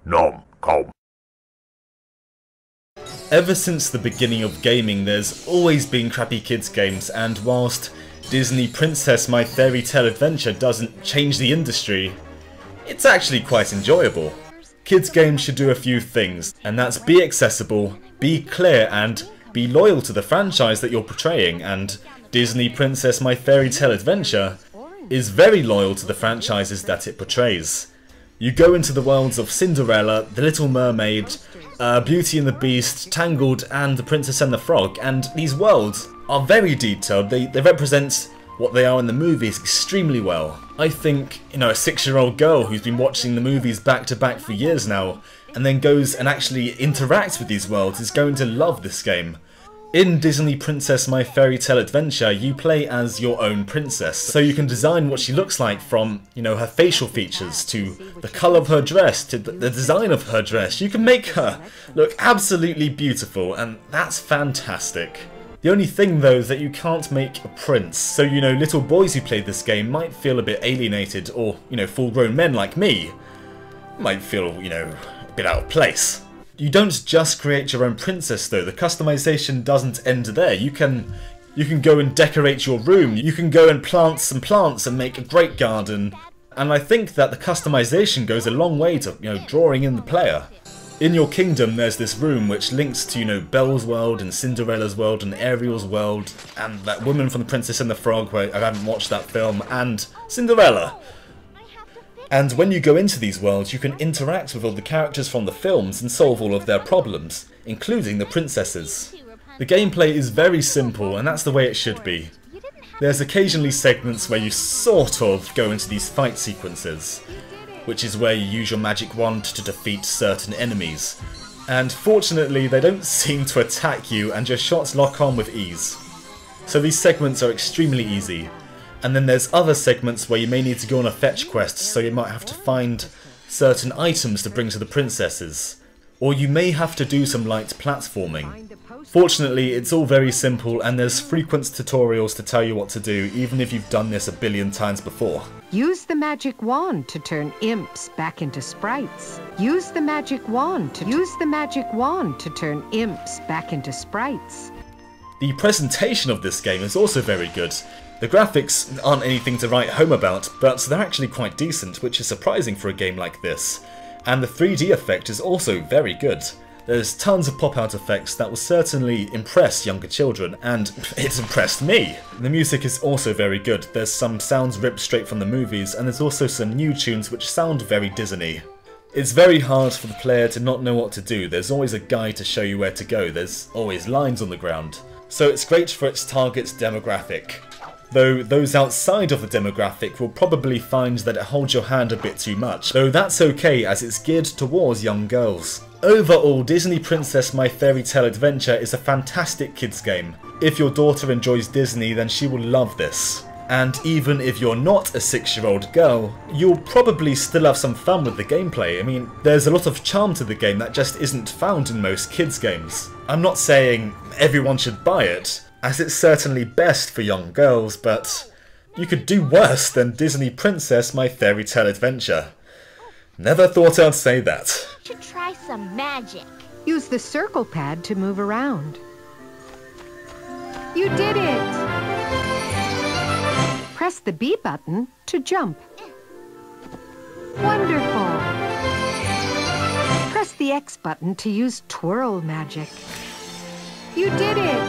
Nom, com. Ever since the beginning of gaming, there's always been crappy kids games, and whilst Disney Princess My Fairy Tale Adventure doesn't change the industry, it's actually quite enjoyable. Kids games should do a few things, and that's be accessible, be clear, and be loyal to the franchise that you're portraying, and Disney Princess My Fairy Tale Adventure is very loyal to the franchises that it portrays. You go into the worlds of Cinderella, The Little Mermaid, Beauty and the Beast, Tangled, and The Princess and the Frog, and these worlds are very detailed. They represent what they are in the movies extremely well. I think, a 6-year-old girl who's been watching the movies back to back for years now, and then goes and actually interacts with these worlds, is going to love this game. In Disney Princess My Fairy Tale Adventure, you play as your own princess, so you can design what she looks like from, her facial features, to the colour of her dress, to the design of her dress. You can make her look absolutely beautiful, and that's fantastic. The only thing though is that you can't make a prince, so little boys who play this game might feel a bit alienated, or full-grown men like me might feel, a bit out of place. You don't just create your own princess though, the customization doesn't end there. You can go and decorate your room, you can go and plant some plants and make a great garden, and I think that the customization goes a long way to, drawing in the player. In your kingdom there's this room which links to, Belle's world and Cinderella's world and Ariel's world, and that woman from The Princess and the Frog, where I haven't watched that film, and Cinderella. And when you go into these worlds, you can interact with all the characters from the films and solve all of their problems, including the princesses. The gameplay is very simple, and that's the way it should be. There's occasionally segments where you sort of go into these fight sequences, which is where you use your magic wand to defeat certain enemies. And fortunately, they don't seem to attack you, and your shots lock on with ease. So these segments are extremely easy. And then there's other segments where you may need to go on a fetch quest, so you might have to find certain items to bring to the princesses. Or you may have to do some light platforming. Fortunately, it's all very simple, and there's frequent tutorials to tell you what to do, even if you've done this a billion times before. Use the magic wand to turn imps back into sprites. Use the magic wand to turn imps back into sprites. The presentation of this game is also very good. The graphics aren't anything to write home about, but they're actually quite decent, which is surprising for a game like this. And the 3D effect is also very good. There's tons of pop-out effects that will certainly impress younger children, and it's impressed me. The music is also very good. There's some sounds ripped straight from the movies, and there's also some new tunes which sound very Disney. It's very hard for the player to not know what to do. There's always a guide to show you where to go. There's always lines on the ground. So it's great for its target demographic. Though those outside of the demographic will probably find that it holds your hand a bit too much, though that's okay as it's geared towards young girls. Overall, Disney Princess My Fairy Tale Adventure is a fantastic kids game. If your daughter enjoys Disney, then she will love this. And even if you're not a 6-year-old girl, you'll probably still have some fun with the gameplay. I mean, there's a lot of charm to the game that just isn't found in most kids games. I'm not saying everyone should buy it, as it's certainly best for young girls, but you could do worse than Disney Princess My Fairy Tale Adventure. Never thought I'd say that. Should try some magic. Use the circle pad to move around. You did it! Press the B button to jump. Wonderful! Press the X button to use twirl magic. You did it!